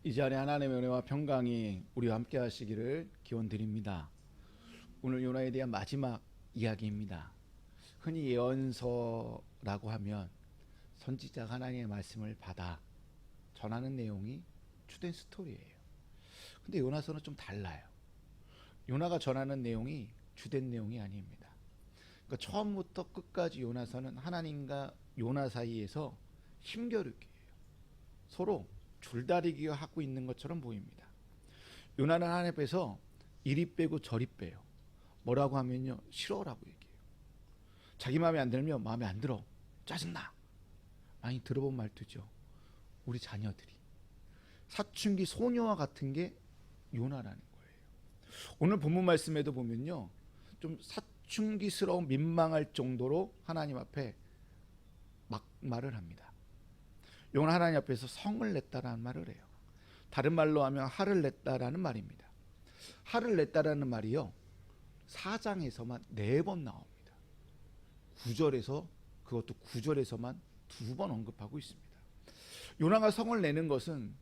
이 자리에 하나님의 은혜와 평강이 우리와 함께 하시기를 기원드립니다. 오늘 요나에 대한 마지막 이야기입니다. 흔히 예언서라고 하면 선지자가 하나님의 말씀을 받아 전하는 내용이 주된 스토리예요. 근데 요나서는 좀 달라요. 요나가 전하는 내용이 주된 내용이 아닙니다. 그러니까 처음부터 끝까지 요나서는 하나님과 요나 사이에서 힘겨루기예요. 서로 줄다리기가 하고 있는 것처럼 보입니다. 요나는 하나님 앞에서 이리 빼고 저리 빼요. 뭐라고 하면요, 싫어라고 얘기해요. 자기 마음에 안 들면 마음에 안 들어, 짜증나. 많이 들어본 말투죠. 우리 자녀들이 사춘기 소녀와 같은 게 요나라는 거예요. 오늘 본문 말씀에도 보면요, 좀 사춘기스러운 민망할 정도로 하나님 앞에 막말을 합니다. 요나 하나님 앞에서 성을 냈다라는 말을 해요. 다른 말로 하면 화를 냈다라는 말입니다. 화를 냈다라는 말이요, 4장에서만 4번 나옵니다. 9절에서, 그것도 9절에서만 2번 언급하고 있습니다. 요나가 성을 내는 것은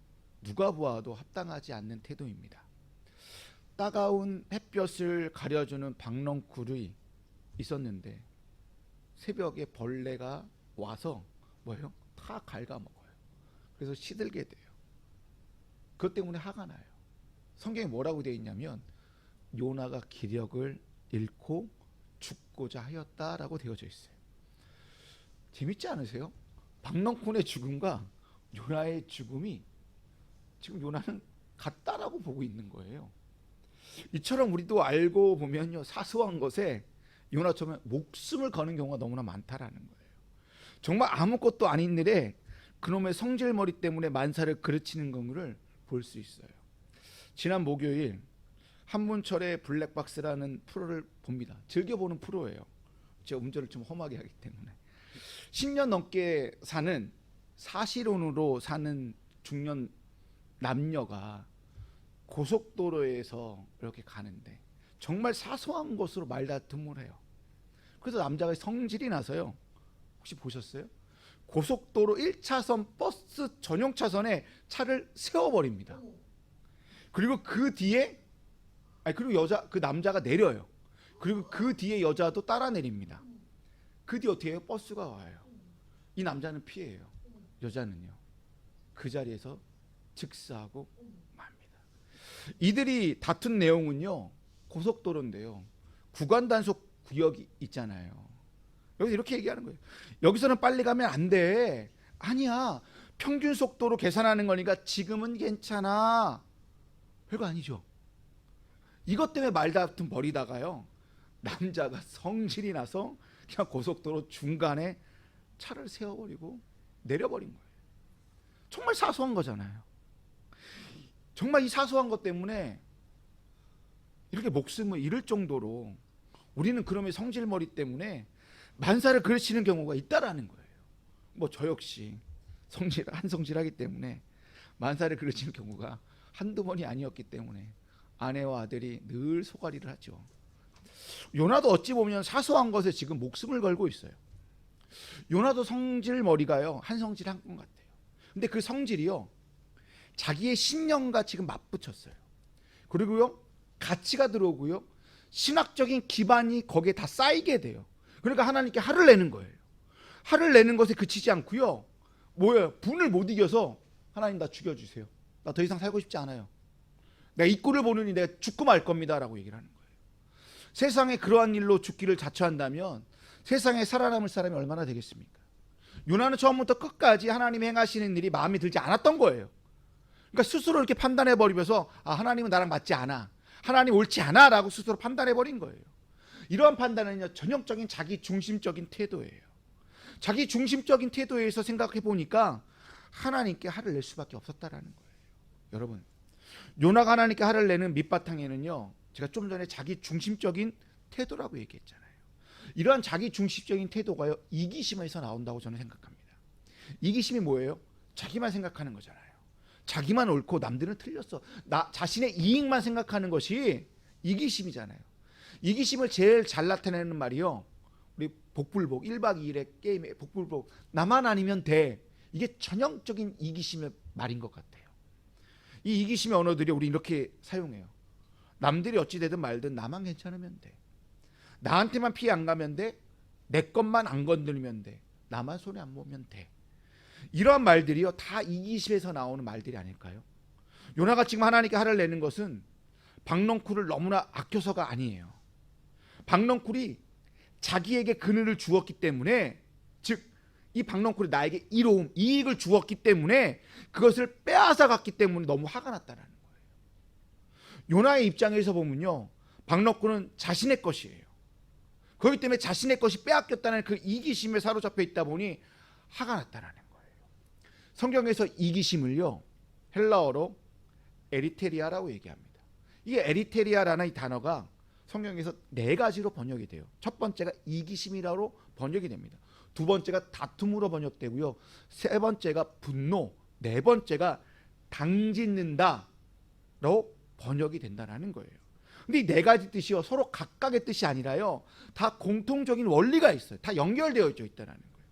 누가 보아도 합당하지 않는 태도입니다. 따가운 햇볕을 가려주는 박넝쿨이 있었는데 새벽에 벌레가 와서 뭐예요? 다 갉아먹어요. 그래서 시들게 돼요. 그것 때문에 화가 나요. 성경에 뭐라고 되어 있냐면 요나가 기력을 잃고 죽고자 하였다라고 되어져 있어요. 재밌지 않으세요? 박넝쿨의 죽음과 요나의 죽음이 지금 요나는 같다라고 보고 있는 거예요. 이처럼 우리도 알고 보면요, 사소한 것에 요나처럼 목숨을 거는 경우가 너무나 많다라는 거예요. 정말 아무것도 아닌 일에 그놈의 성질머리 때문에 만사를 그르치는 것을 볼 수 있어요. 지난 목요일 한문철의 블랙박스라는 프로를 봅니다. 즐겨보는 프로예요. 제가 운전을 좀 험하게 하기 때문에. 10년 넘게 사는 사실혼으로 사는 중년 남녀가 고속도로에서 이렇게 가는데 정말 사소한 것으로 말다툼을 해요. 그래서 남자가 성질이 나서요, 혹시 보셨어요? 고속도로 1차선 버스 전용 차선에 차를 세워버립니다. 그리고 그 뒤에 그리고 그 남자가 내려요. 그리고 그 뒤에 여자도 따라 내립니다. 그 뒤에 어떻게 해요? 버스가 와요. 이 남자는 피해요. 여자는요, 그 자리에서 즉사하고 맙니다. 이들이 다툰 내용은요, 고속도로인데요, 구간 단속 구역이 있잖아요. 여기서 이렇게 얘기하는 거예요. 여기서는 빨리 가면 안 돼. 아니야, 평균 속도로 계산하는 거니까 지금은 괜찮아. 별거 아니죠. 이것 때문에 말다툼 벌이다가요, 남자가 성질이 나서 그냥 고속도로 중간에 차를 세워버리고 내려버린 거예요. 정말 사소한 거잖아요. 정말 이 사소한 것 때문에 이렇게 목숨을 잃을 정도로 우리는 그놈의 성질머리 때문에 만사를 그르치는 경우가 있다라는 거예요. 뭐 저 역시 한성질하기 때문에 만사를 그르치는 경우가 한두 번이 아니었기 때문에 아내와 아들이 늘 소가리를 하죠. 요나도 어찌 보면 사소한 것에 지금 목숨을 걸고 있어요. 요나도 성질머리가요, 한성질한 것 같아요. 근데 그 성질이요, 자기의 신념과 지금 맞붙였어요. 그리고요, 가치가 들어오고요, 신학적인 기반이 거기에 다 쌓이게 돼요. 그러니까 하나님께 화를 내는 거예요. 화를 내는 것에 그치지 않고요, 뭐예요? 분을 못 이겨서 하나님 나 죽여주세요. 나 더 이상 살고 싶지 않아요. 내가 이 꼴을 보느니 내가 죽고 말 겁니다 라고 얘기를 하는 거예요. 세상에 그러한 일로 죽기를 자처한다면 세상에 살아남을 사람이 얼마나 되겠습니까? 요나는 처음부터 끝까지 하나님이 행하시는 일이 마음에 들지 않았던 거예요. 그러니까 스스로 이렇게 판단해버리면서 하나님은 나랑 맞지 않아, 하나님 옳지 않아 라고 스스로 판단해버린 거예요. 이러한 판단은요, 전형적인 자기 중심적인 태도예요. 자기 중심적인 태도에서 생각해보니까 하나님께 화를 낼 수밖에 없었다라는 거예요. 여러분, 요나가 하나님께 화를 내는 밑바탕에는요, 제가 좀 전에 자기 중심적인 태도라고 얘기했잖아요. 이러한 자기 중심적인 태도가요, 이기심에서 나온다고 저는 생각합니다. 이기심이 뭐예요? 자기만 생각하는 거잖아요. 자기만 옳고 남들은 틀렸어, 나 자신의 이익만 생각하는 것이 이기심이잖아요. 이기심을 제일 잘 나타내는 말이요, 우리 복불복 1박 2일의 게임의 복불복, 나만 아니면 돼. 이게 전형적인 이기심의 말인 것 같아요. 이 이기심의 언어들이 우리 이렇게 사용해요. 남들이 어찌 되든 말든 나만 괜찮으면 돼. 나한테만 피해 안 가면 돼. 내 것만 안 건들면 돼. 나만 손해 안 보면 돼. 이러한 말들이요, 다 이기심에서 나오는 말들이 아닐까요? 요나가 지금 하나님께 화를 내는 것은 박넝쿨을 너무나 아껴서가 아니에요. 박넝쿨이 자기에게 그늘을 주었기 때문에, 즉 이 박넝쿨이 나에게 이로움, 이익을 주었기 때문에 그것을 빼앗아 갔기 때문에 너무 화가 났다는 거예요. 요나의 입장에서 보면요, 박넝쿨은 자신의 것이에요. 그렇기 때문에 자신의 것이 빼앗겼다는 그 이기심에 사로잡혀 있다 보니 화가 났다는 거예요. 성경에서 이기심을요, 헬라어로 에리테리아라고 얘기합니다. 이게 에리테리아라는 이 단어가 성경에서 4가지로 번역이 돼요. 첫 번째가 이기심이라고 번역이 됩니다. 두 번째가 다툼으로 번역되고요. 세 번째가 분노, 네 번째가 당짓는다로 번역이 된다는 거예요. 근데 이 4가지 뜻이요, 서로 각각의 뜻이 아니라요, 다 공통적인 원리가 있어요. 다 연결되어 있다는 거예요.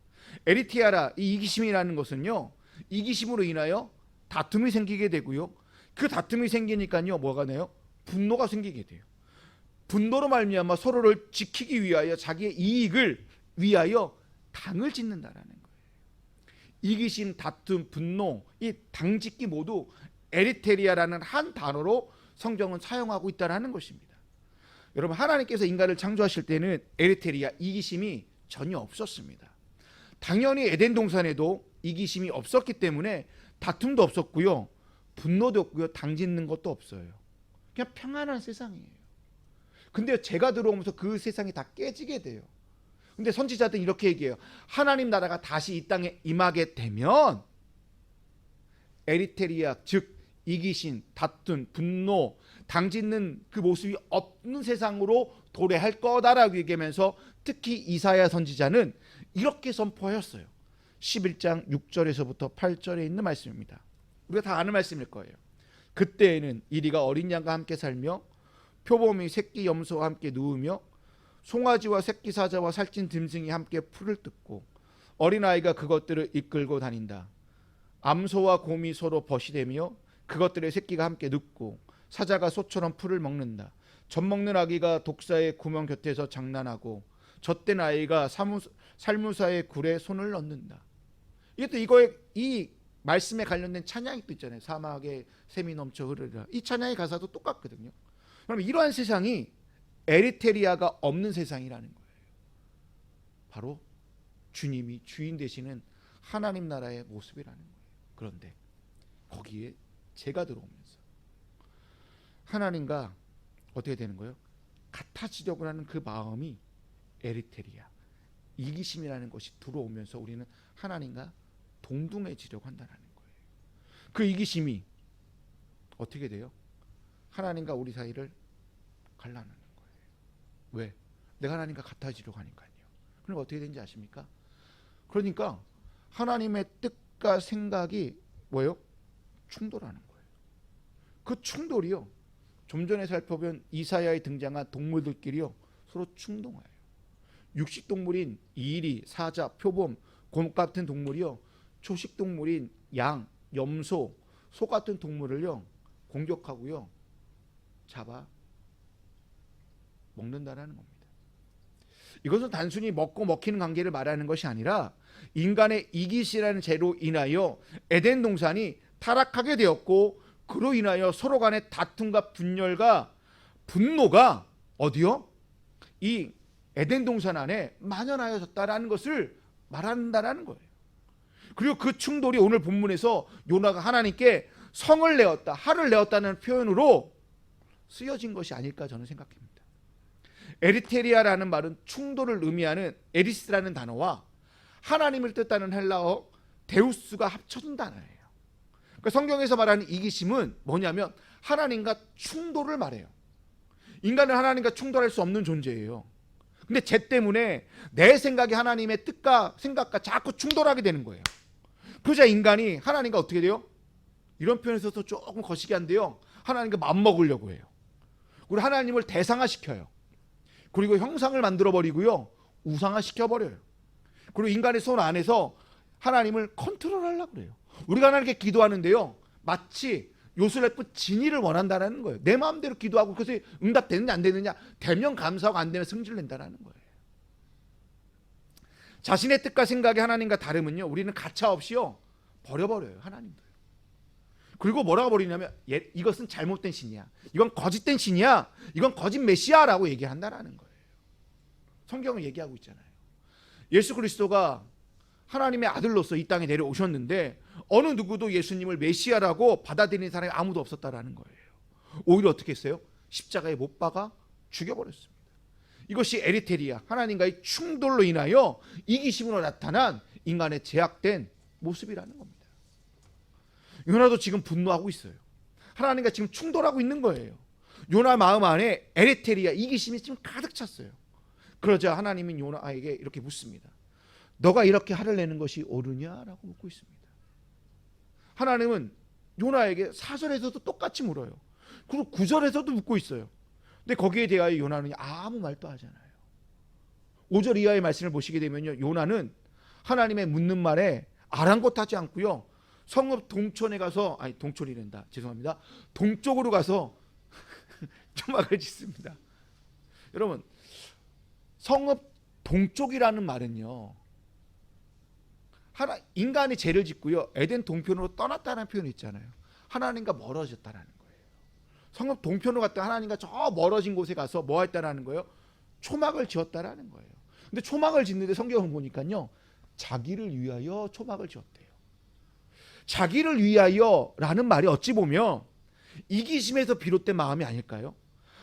에리티아라, 이 이기심이라는 것은요, 이기심으로 인하여 다툼이 생기게 되고요, 그 다툼이 생기니까요, 뭐가 나요? 분노가 생기게 돼요. 분노로 말미암아 서로를 지키기 위하여 자기의 이익을 위하여 당을 짓는다라는 거예요. 이기심, 다툼, 분노, 이 당짓기 모두 에리테리아라는 한 단어로 성경은 사용하고 있다는 것입니다. 여러분, 하나님께서 인간을 창조하실 때는 에리테리아, 이기심이 전혀 없었습니다. 당연히 에덴 동산에도 이기심이 없었기 때문에 다툼도 없었고요, 분노도 없고요, 당짓는 것도 없어요. 그냥 평안한 세상이에요. 근데 제가 들어오면서 그 세상이 다 깨지게 돼요. 근데 선지자들은 이렇게 얘기해요. 하나님 나라가 다시 이 땅에 임하게 되면 에리테리아, 즉 이기심, 다툼, 분노, 당짓는 그 모습이 없는 세상으로 도래할 거다라고 얘기하면서 특히 이사야 선지자는 이렇게 선포하였어요. 11장 6절에서부터 8절에 있는 말씀입니다. 우리가 다 아는 말씀일 거예요. 그때에는 이리가 어린 양과 함께 살며 표범이 새끼 염소와 함께 누우며 송아지와 새끼 사자와 살찐 짐승이 함께 풀을 뜯고 어린아이가 그것들을 이끌고 다닌다. 암소와 곰이 서로 벗이되며 그것들의 새끼가 함께 눕고 사자가 소처럼 풀을 먹는다. 젖먹는 아기가 독사의 구멍 곁에서 장난하고 젖된 아이가 살무사의 굴에 손을 넣는다. 이것도 이거에 이 말씀에 관련된 찬양이 또 있잖아요. 사막에 샘이 넘쳐 흐르리라. 이 찬양의 가사도 똑같거든요. 그럼 이러한 세상이 에리테리아가 없는 세상이라는 거예요. 바로 주님이 주인 되시는 하나님 나라의 모습이라는 거예요. 그런데 거기에 제가 들어오면서 하나님과 어떻게 되는 거예요? 같아지려고 하는 그 마음이 에리테리아, 이기심이라는 것이 들어오면서 우리는 하나님과 동등해지려고 한다는 거예요. 그 이기심이 어떻게 돼요? 하나님과 우리 사이를 갈라놓는 거예요. 왜? 내가 하나님과 같아지려고 하니까요. 그럼 어떻게 되는지 아십니까? 그러니까 하나님의 뜻과 생각이 뭐예요? 충돌하는 거예요. 그 충돌이요, 좀 전에 살펴본 이사야에 등장한 동물들끼리요 서로 충동해요. 육식동물인 이리, 사자, 표범, 곰 같은 동물이요 초식동물인 양, 염소, 소 같은 동물을요 공격하고요 잡아 먹는다라는 겁니다. 이것은 단순히 먹고 먹히는 관계를 말하는 것이 아니라 인간의 이기심이라는 죄로 인하여 에덴 동산이 타락하게 되었고 그로 인하여 서로 간의 다툼과 분열과 분노가 어디요? 이 에덴 동산 안에 만연하여졌다라는 것을 말한다라는 거예요. 그리고 그 충돌이 오늘 본문에서 요나가 하나님께 성을 내었다, 화를 내었다는 표현으로 쓰여진 것이 아닐까 저는 생각합니다. 에리테리아라는 말은 충돌을 의미하는 에리스라는 단어와 하나님을 뜻하는 헬라어 데우스가 합쳐진 단어예요. 그러니까 성경에서 말하는 이기심은 뭐냐면 하나님과 충돌을 말해요. 인간은 하나님과 충돌할 수 없는 존재예요. 근데 죄 때문에 내 생각이 하나님의 뜻과 생각과 자꾸 충돌하게 되는 거예요. 그러자 인간이 하나님과 어떻게 돼요? 이런 표현에서도 조금 거시기 한데요, 하나님과 맞먹으려고 해요. 그리고 하나님을 대상화시켜요. 그리고 형상을 만들어버리고요 우상화시켜버려요. 그리고 인간의 손 안에서 하나님을 컨트롤하려고 그래요. 우리가 하나님께 기도하는데요 마치 요술래프 진의를 원한다라는 거예요. 내 마음대로 기도하고 그것이 응답되느냐 안 되느냐, 되면 감사하고 안 되면 승질 낸다라는 거예요. 자신의 뜻과 생각이 하나님과 다르면요, 우리는 가차없이요 버려버려요, 하나님도. 그리고 뭐라고 버리냐면, 이것은 잘못된 신이야, 이건 거짓된 신이야, 이건 거짓 메시아라고 얘기한다라는 거예요. 성경은 얘기하고 있잖아요. 예수 그리스도가 하나님의 아들로서 이 땅에 내려오셨는데 어느 누구도 예수님을 메시아라고 받아들이는 사람이 아무도 없었다라는 거예요. 오히려 어떻게 했어요? 십자가에 못 박아 죽여버렸습니다. 이것이 에리테리아, 하나님과의 충돌로 인하여 이기심으로 나타난 인간의 제약된 모습이라는 겁니다. 요나도 지금 분노하고 있어요. 하나님과 지금 충돌하고 있는 거예요. 요나 마음 안에 에리테리아, 이기심이 지금 가득 찼어요. 그러자 하나님은 요나에게 이렇게 묻습니다. 너가 이렇게 화를 내는 것이 옳으냐라고 묻고 있습니다. 하나님은 요나에게 4절에서도 똑같이 물어요. 그리고 9절에서도 묻고 있어요. 근데 거기에 대하여 요나는 아무 말도 하잖아요. 5절 이하의 말씀을 보시게 되면요, 요나는 하나님의 묻는 말에 아랑곳하지 않고요, 성읍 동촌에 가서, 동촌이란다, 죄송합니다, 동쪽으로 가서 초막을 짓습니다. 여러분, 성읍 동쪽이라는 말은요, 인간이 죄를 짓고요, 에덴 동편으로 떠났다는 표현이 있잖아요. 하나님과 멀어졌다라는 거예요. 성읍 동편으로 갔다 하나님과 저 멀어진 곳에 가서 뭐 했다라는 거예요? 초막을 지었다라는 거예요. 근데 초막을 짓는데 성경을 보니까요, 자기를 위하여 초막을 지었대요. 자기를 위하여라는 말이 어찌 보면 이기심에서 비롯된 마음이 아닐까요?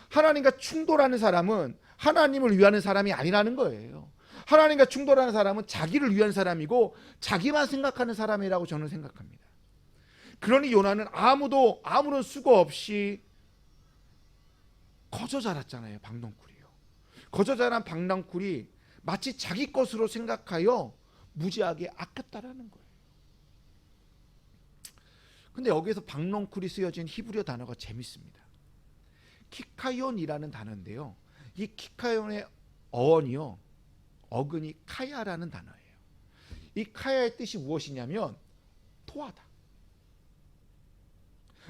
하나님과 충돌하는 사람은 하나님을 위하는 사람이 아니라는 거예요. 하나님과 충돌하는 사람은 자기를 위한 사람이고 자기만 생각하는 사람이라고 저는 생각합니다. 그러니 요나는 아무런 수고 없이 거저 자랐잖아요. 박넝쿨이요. 거저 자란 박넝쿨이 마치 자기 것으로 생각하여 무지하게 아꼈다라는 거예요. 근데 여기에서 박넝쿨이 쓰여진 히브리어 단어가 재밌습니다. 키카연이라는 단어인데요, 이 키카연의 어원이요, 어근이 카야라는 단어예요. 이 카야의 뜻이 무엇이냐면 토하다.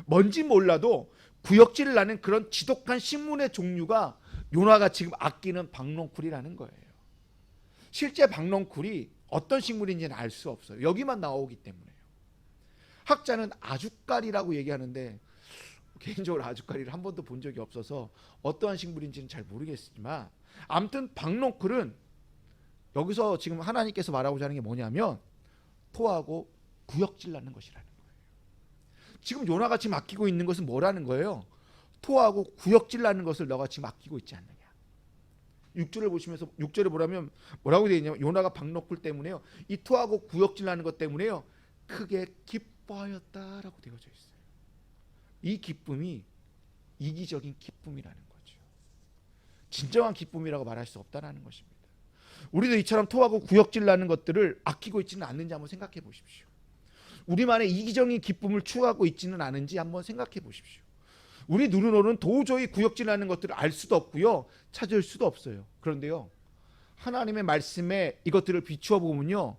뭔지 몰라도 구역질을 나는 그런 지독한 식물의 종류가 요나가 지금 아끼는 박넝쿨이라는 거예요. 실제 박넝쿨이 어떤 식물인지는 알 수 없어요. 여기만 나오기 때문에요. 학자는 아주까리라고 얘기하는데 개인적으로 아주까리를 한 번도 본 적이 없어서 어떠한 식물인지는 잘 모르겠지만, 아무튼 박넝쿨은 여기서 지금 하나님께서 말하고자 하는 게 뭐냐면 토하고 구역질 나는 것이라는 거예요. 지금 요나가 지금 아끼고 있는 것은 뭐라는 거예요? 토하고 구역질 나는 것을 너가 지금 아끼고 있지 않느냐. 6절을 보시면서 6절에 보라면 뭐라고 되어 있냐면, 요나가 박넝쿨 때문에요, 이 토하고 구역질 나는 것 때문에요, 크게 기뻐하였다라고 되어져 있어요. 이 기쁨이 이기적인 기쁨이라는 거죠. 진정한 기쁨이라고 말할 수 없다라는 것입니다. 우리도 이처럼 토하고 구역질 나는 것들을 아끼고 있지는 않는지 한번 생각해 보십시오. 우리만의 이기적인 기쁨을 추구하고 있지는 않은지 한번 생각해 보십시오. 우리 눈으로는 도저히 구역질 나는 것들을 알 수도 없고요, 찾을 수도 없어요. 그런데요, 하나님의 말씀에 이것들을 비추어 보면요,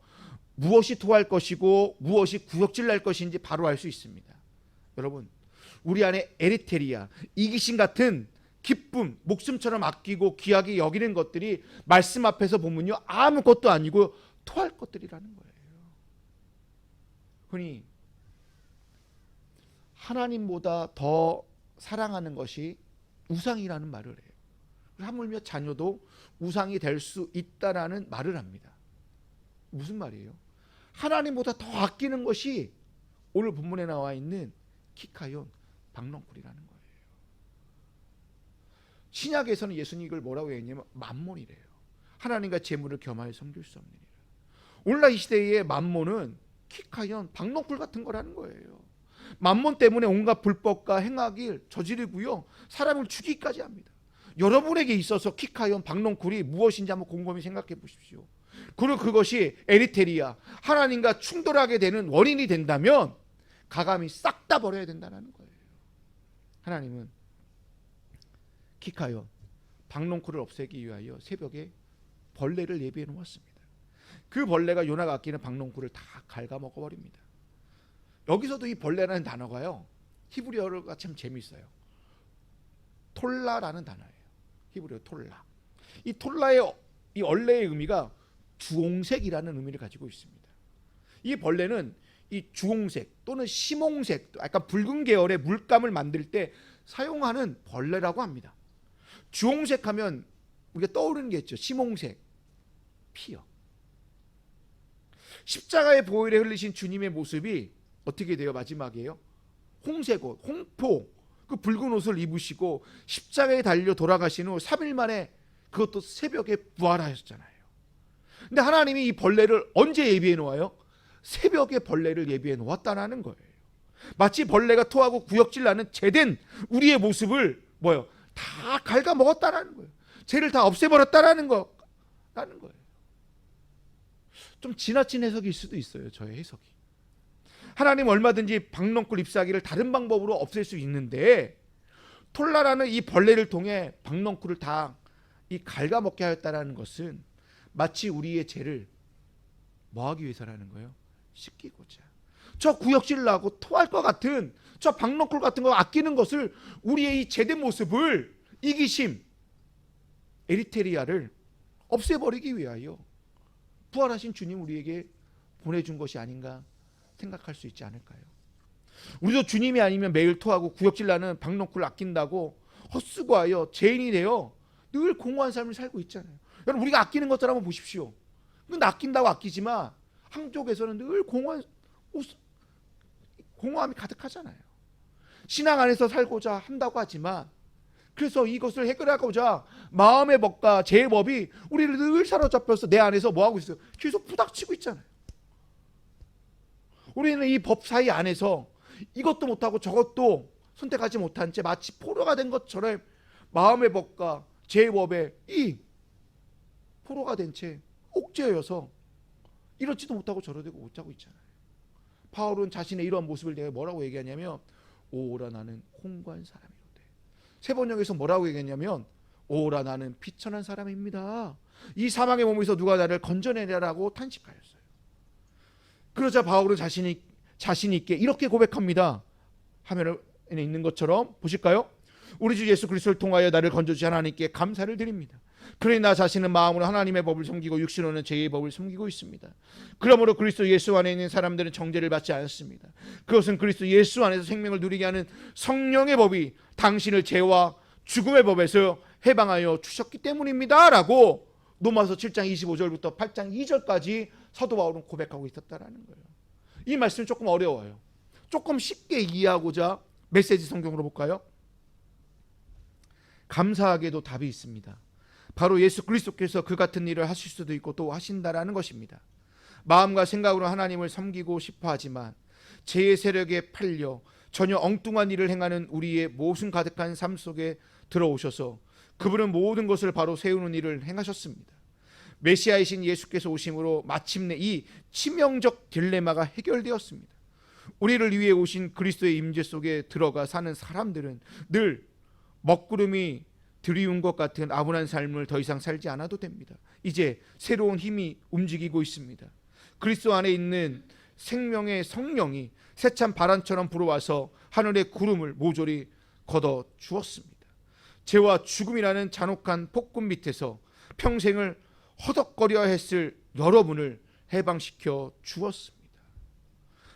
무엇이 토할 것이고 무엇이 구역질 날 것인지 바로 알 수 있습니다. 여러분, 우리 안에 에리테리아, 이기심 같은 기쁨, 목숨처럼 아끼고 귀하게 여기는 것들이 말씀 앞에서 보면요, 아무것도 아니고 토할 것들이라는 거예요. 그러니 하나님보다 더 사랑하는 것이 우상이라는 말을 해요. 하물며 자녀도 우상이 될 수 있다라는 말을 합니다. 무슨 말이에요? 하나님보다 더 아끼는 것이 오늘 본문에 나와 있는 키카연, 박넝쿨이라는 거예요. 신약에서는 예수님이 이걸 뭐라고 했냐면 만몬이래요. 하나님과 재물을 겸하여 섬길 수 없느니라. 오늘날 이 시대의 만몬은 키카연, 박넝쿨 같은 거라는 거예요. 만몬 때문에 온갖 불법과 행악을 저지르고요, 사람을 죽이기까지 합니다. 여러분에게 있어서 키카연, 박넝쿨이 무엇인지 한번 곰곰이 생각해 보십시오. 그리고 그것이 에리테리아, 하나님과 충돌하게 되는 원인이 된다면 가감히 싹 다 버려야 된다는 거예요. 하나님은 키카연, 박넝쿨을 없애기 위하여 새벽에 벌레를 예비해 놓았습니다. 그 벌레가 요나가 아끼는 박넝쿨을 다 갉아먹어 버립니다. 여기서도 이 벌레라는 단어가요, 히브리어가 참 재미있어요. 톨라라는 단어예요. 히브리어 톨라. 이 톨라의 이 원래의 의미가 주홍색이라는 의미를 가지고 있습니다. 이 벌레는 이 주홍색 또는 심홍색, 약간 붉은 계열의 물감을 만들 때 사용하는 벌레라고 합니다. 주홍색 하면 우리가 떠오르는 게 있죠. 심홍색, 피요. 십자가의 보혈에 흘리신 주님의 모습이 어떻게 돼요? 마지막에요. 홍색 옷, 홍포, 그 붉은 옷을 입으시고 십자가에 달려 돌아가신 후 3일 만에 그것도 새벽에 부활하셨잖아요. 근데 하나님이 이 벌레를 언제 예비해 놓아요? 새벽에 벌레를 예비해 놓았다는 거예요. 마치 벌레가 토하고 구역질 나는 죄된 우리의 모습을 뭐요? 다 갉아먹었다는 거예요. 죄를 다 없애버렸다는 거예요. 좀 지나친 해석일 수도 있어요. 저의 해석이. 하나님 얼마든지 박넝쿨 잎사귀를 다른 방법으로 없앨 수 있는데 톨라라는 이 벌레를 통해 박넝쿨을 다 이 갉아먹게 하였다는 것은 마치 우리의 죄를 뭐하기 위해서라는 거예요? 씻기고자. 저 구역질 나고 토할 것 같은 저 박넝쿨 같은 거 아끼는 것을 우리의 이 죄된 모습을 이기심 에리테리아를 없애버리기 위하여 부활하신 주님 우리에게 보내준 것이 아닌가 생각할 수 있지 않을까요? 우리도 주님이 아니면 매일 토하고 구역질 나는 박넝쿨을 아낀다고 헛수고하여 죄인이 되어 늘 공허한 삶을 살고 있잖아요. 여러분 우리가 아끼는 것들 한번 보십시오. 근데 아낀다고 아끼지만 한쪽에서는 늘 공허함이 가득하잖아요. 신앙 안에서 살고자 한다고 하지만 그래서 이것을 해결하고자 마음의 법과 죄의 법이 우리를 늘 사로잡혀서 내 안에서 뭐하고 있어요? 계속 부닥치고 있잖아요. 우리는 이 법 사이 안에서 이것도 못하고 저것도 선택하지 못한 채 마치 포로가 된 것처럼 마음의 법과 죄의 법에 이 포로가 된 채 옥죄여서 이렇지도 못하고 저러지도 못하고 있잖아요. 바울은 자신의 이러한 모습을 내가 뭐라고 얘기하냐면 오라 나는 홍구한 사람이로되. 세 번역에서 뭐라고 얘기했냐면 오라 나는 비천한 사람입니다. 이 사망의 몸에서 누가 나를 건져내냐라고 탄식하였어요. 그러자 바울은 자신 있게 이렇게 고백합니다. 화면에 있는 것처럼 보실까요? 우리 주 예수 그리스도를 통하여 나를 건져주신 하나님께 감사를 드립니다. 그러니 나 자신은 마음으로 하나님의 법을 섬기고 육신으로는 죄의 법을 섬기고 있습니다. 그러므로 그리스도 예수 안에 있는 사람들은 정죄를 받지 않습니다. 그것은 그리스도 예수 안에서 생명을 누리게 하는 성령의 법이 당신을 죄와 죽음의 법에서 해방하여 주셨기 때문입니다 라고 로마서 7장 25절부터 8장 2절까지 사도 바울은 고백하고 있었다는 거예요. 이 말씀이 조금 어려워요. 조금 쉽게 이해하고자 메시지 성경으로 볼까요? 감사하게도 답이 있습니다. 바로 예수 그리스도께서 그 같은 일을 하실 수도 있고 또 하신다라는 것입니다. 마음과 생각으로 하나님을 섬기고 싶어 하지만 죄의 세력에 팔려 전혀 엉뚱한 일을 행하는 우리의 모순 가득한 삶 속에 들어오셔서 그분은 모든 것을 바로 세우는 일을 행하셨습니다. 메시아이신 예수께서 오심으로 마침내 이 치명적 딜레마가 해결되었습니다. 우리를 위해 오신 그리스도의 임재 속에 들어가 사는 사람들은 늘 먹구름이 드리운 것 같은 아분한 삶을 더 이상 살지 않아도 됩니다. 이제 새로운 힘이 움직이고 있습니다. 그리스도 안에 있는 생명의 성령이 새찬 바람처럼 불어와서 하늘의 구름을 모조리 걷어 주었습니다. 죄와 죽음이라는 잔혹한 폭군 밑에서 평생을 허덕거려 했을 여러분을 해방시켜 주었습니다.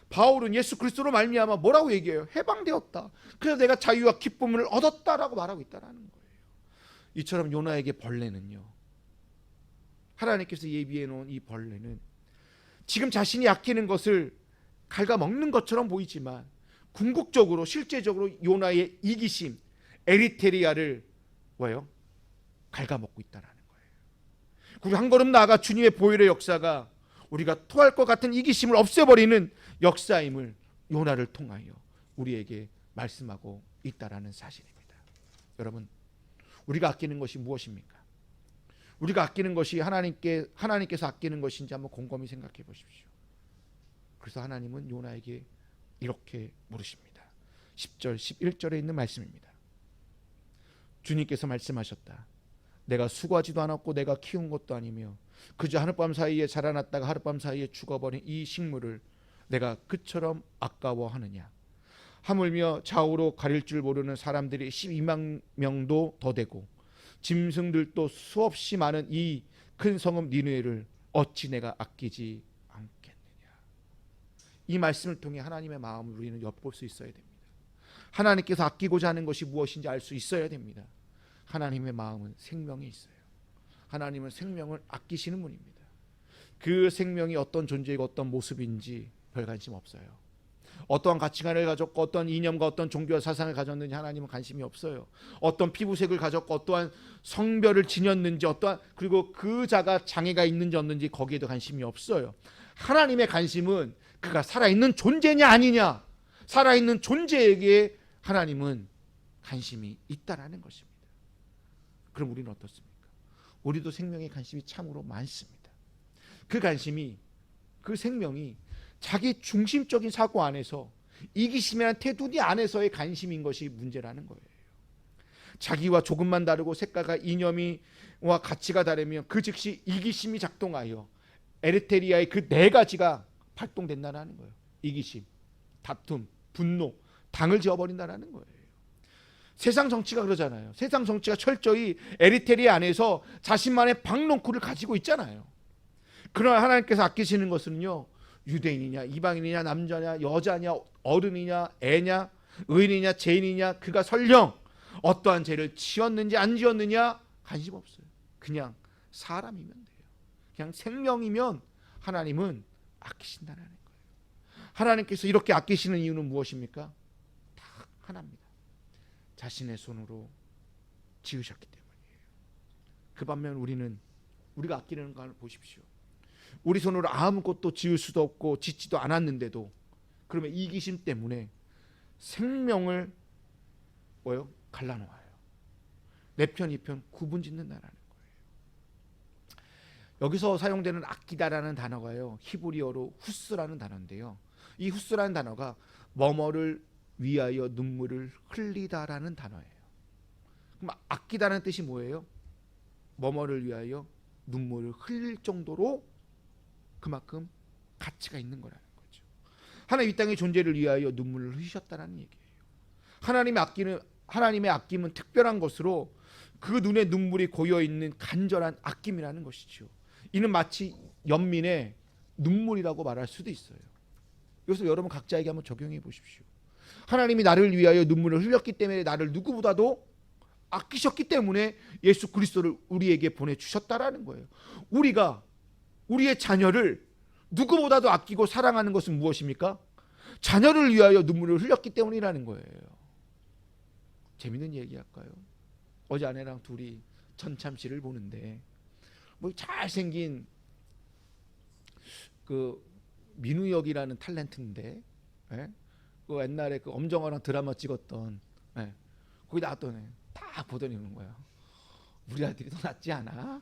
바울은 예수 그리스도로 말미암아 뭐라고 얘기해요? 해방되었다. 그래서 내가 자유와 기쁨을 얻었다라고 말하고 있다는 거예요. 이처럼 요나에게 벌레는요, 하나님께서 예비해 놓은 이 벌레는 지금 자신이 아끼는 것을 갉아먹는 것처럼 보이지만 궁극적으로 실제적으로 요나의 이기심 에리테리아를 뭐예요? 갉아먹고 있다는 거예요. 그리고 한 걸음 나아가 주님의 보혈의 역사가 우리가 토할 것 같은 이기심을 없애버리는 역사임을 요나를 통하여 우리에게 말씀하고 있다라는 사실입니다. 여러분, 우리가 아끼는 것이 무엇입니까? 우리가 아끼는 것이 하나님께서 아끼는 것인지 한번 곰곰이 생각해 보십시오. 그래서 하나님은 요나에게 이렇게 물으십니다. 10절 11절에 있는 말씀입니다. 주님께서 말씀하셨다. 내가 수고하지도 않았고 내가 키운 것도 아니며 그저 하룻밤 사이에 자라났다가 하룻밤 사이에 죽어버린 이 식물을 내가 그처럼 아까워하느냐? 하물며 좌우로 가릴 줄 모르는 사람들이 12만 명도 더 되고 짐승들도 수없이 많은 이 큰 성읍 니느웨를 어찌 내가 아끼지 않겠느냐. 이 말씀을 통해 하나님의 마음을 우리는 엿볼 수 있어야 됩니다. 하나님께서 아끼고자 하는 것이 무엇인지 알 수 있어야 됩니다. 하나님의 마음은 생명이 있어요. 하나님은 생명을 아끼시는 분입니다. 그 생명이 어떤 존재이고 어떤 모습인지 별 관심 없어요. 어떠한 가치관을 가졌고 어떤 이념과 어떤 종교와 사상을 가졌는지 하나님은 관심이 없어요. 어떤 피부색을 가졌고 어떠한 성별을 지녔는지 그리고 그 자가 장애가 있는지 없는지 거기에도 관심이 없어요. 하나님의 관심은 그가 살아있는 존재냐 아니냐. 살아있는 존재에게 하나님은 관심이 있다라는 것입니다. 그럼 우리는 어떻습니까? 우리도 생명에 관심이 참으로 많습니다. 그 관심이, 그 생명이 자기 중심적인 사고 안에서 이기심이라는 태도니 안에서의 관심인 것이 문제라는 거예요. 자기와 조금만 다르고 색깔과 이념이와 가치가 다르면 그 즉시 이기심이 작동하여 에르테리아의 그 네 가지가 발동된다는 거예요. 이기심, 다툼, 분노, 당을 지어버린다는 거예요. 세상 정치가 그러잖아요. 세상 정치가 철저히 에르테리아 안에서 자신만의 박농쿨을 가지고 있잖아요. 그러나 하나님께서 아끼시는 것은요, 유대인이냐 이방인이냐 남자냐 여자냐 어른이냐 애냐 의인이냐 죄인이냐 그가 설령 어떠한 죄를 지었는지 안 지었느냐 관심 없어요. 그냥 사람이면 돼요. 그냥 생명이면 하나님은 아끼신다는 거예요. 하나님께서 이렇게 아끼시는 이유는 무엇입니까? 딱 하나입니다. 자신의 손으로 지으셨기 때문이에요. 그 반면 우리가 아끼는 걸 보십시오. 우리 손으로 아무것도 지을 수도 없고 짓지도 않았는데도 그러면 이기심 때문에 생명을 갈라놓아요. 내 편 이 편 구분 짓는다는 거예요. 여기서 사용되는 아끼다라는 단어가요, 히브리어로 후스라는 단어인데요, 이 후스라는 단어가 뭐뭐를 위하여 눈물을 흘리다라는 단어예요. 그럼 아끼다는 뜻이 뭐예요? 뭐뭐를 위하여 눈물을 흘릴 정도로 그만큼 가치가 있는 거라는 거죠. 하나님 이 땅의 존재를 위하여 눈물을 흘리셨다는 얘기예요. 하나님의 아낌은 특별한 것으로 그 눈에 눈물이 고여 있는 간절한 아낌이라는 것이죠. 이는 마치 연민의 눈물이라고 말할 수도 있어요. 여기서 여러분 각자에게 한번 적용해 보십시오. 하나님이 나를 위하여 눈물을 흘렸기 때문에 나를 누구보다도 아끼셨기 때문에 예수 그리스도를 우리에게 보내주셨다라는 거예요. 우리가 우리의 자녀를 누구보다도 아끼고 사랑하는 것은 무엇입니까? 자녀를 위하여 눈물을 흘렸기 때문이라는 거예요. 재밌는 얘기 할까요? 어제 아내랑 둘이 전참시를 보는데 잘생긴 그 민우역이라는 탤런트인데, 그 옛날에 그 엄정화랑 드라마 찍었던, 거기 나왔더니 딱 보더니 그러는 거야. 우리 아들이 더 낫지 않아?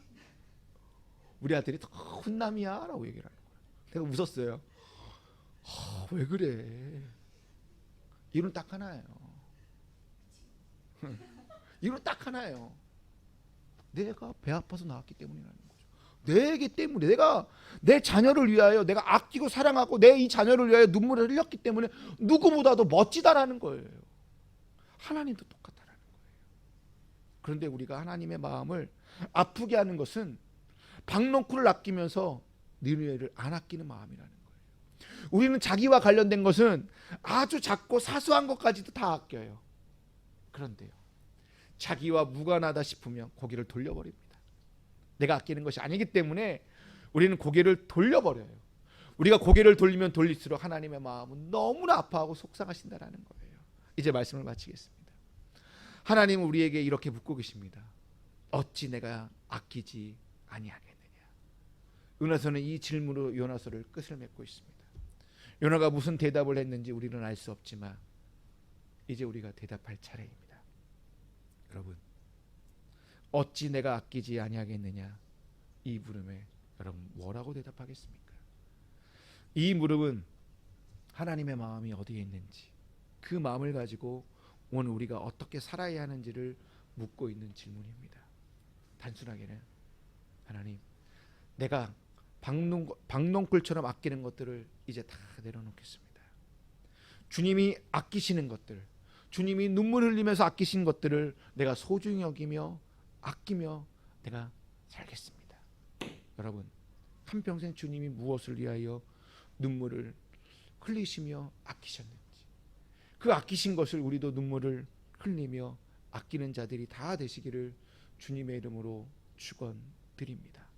우리 아들이 더 훈남이야 라고 얘기를 하는 거예요. 내가 웃었어요. 왜 그래? 이유는 딱 하나예요. 이유는 딱 하나예요. 내가 배 아파서 나왔기 때문이라는 거죠. 내게 때문에, 내가 내 자녀를 위하여 내가 아끼고 사랑하고 내 이 자녀를 위하여 눈물을 흘렸기 때문에 누구보다도 멋지다라는 거예요. 하나님도 똑같다라는 거예요. 그런데 우리가 하나님의 마음을 아프게 하는 것은 박농쿨을 아끼면서 니느웨를 안 아끼는 마음이라는 거예요. 우리는 자기와 관련된 것은 아주 작고 사소한 것까지도 다 아껴요. 그런데요, 자기와 무관하다 싶으면 고개를 돌려버립니다. 내가 아끼는 것이 아니기 때문에 우리는 고개를 돌려버려요. 우리가 고개를 돌리면 돌릴수록 하나님의 마음은 너무나 아파하고 속상하신다라는 거예요. 이제 말씀을 마치겠습니다. 하나님은 우리에게 이렇게 묻고 계십니다. 어찌 내가 아끼지 아니하겠느냐. 요나서는 이 질문으로 요나서를 끝을 맺고 있습니다. 요나가 무슨 대답을 했는지 우리는 알 수 없지만 이제 우리가 대답할 차례입니다. 여러분, 어찌 내가 아끼지 아니하겠느냐, 이 물음에 여러분 뭐라고 대답하겠습니까? 이 물음은 하나님의 마음이 어디에 있는지, 그 마음을 가지고 오늘 우리가 어떻게 살아야 하는지를 묻고 있는 질문입니다. 단순하게는 하나님, 내가 박농쿨처럼 아끼는 것들을 이제 다 내려놓겠습니다. 주님이 아끼시는 것들, 주님이 눈물 흘리면서 아끼신 것들을 내가 소중히 여기며 아끼며 내가 살겠습니다. 여러분, 한평생 주님이 무엇을 위하여 눈물을 흘리시며 아끼셨는지, 그 아끼신 것을 우리도 눈물을 흘리며 아끼는 자들이 다 되시기를 주님의 이름으로 축원드립니다.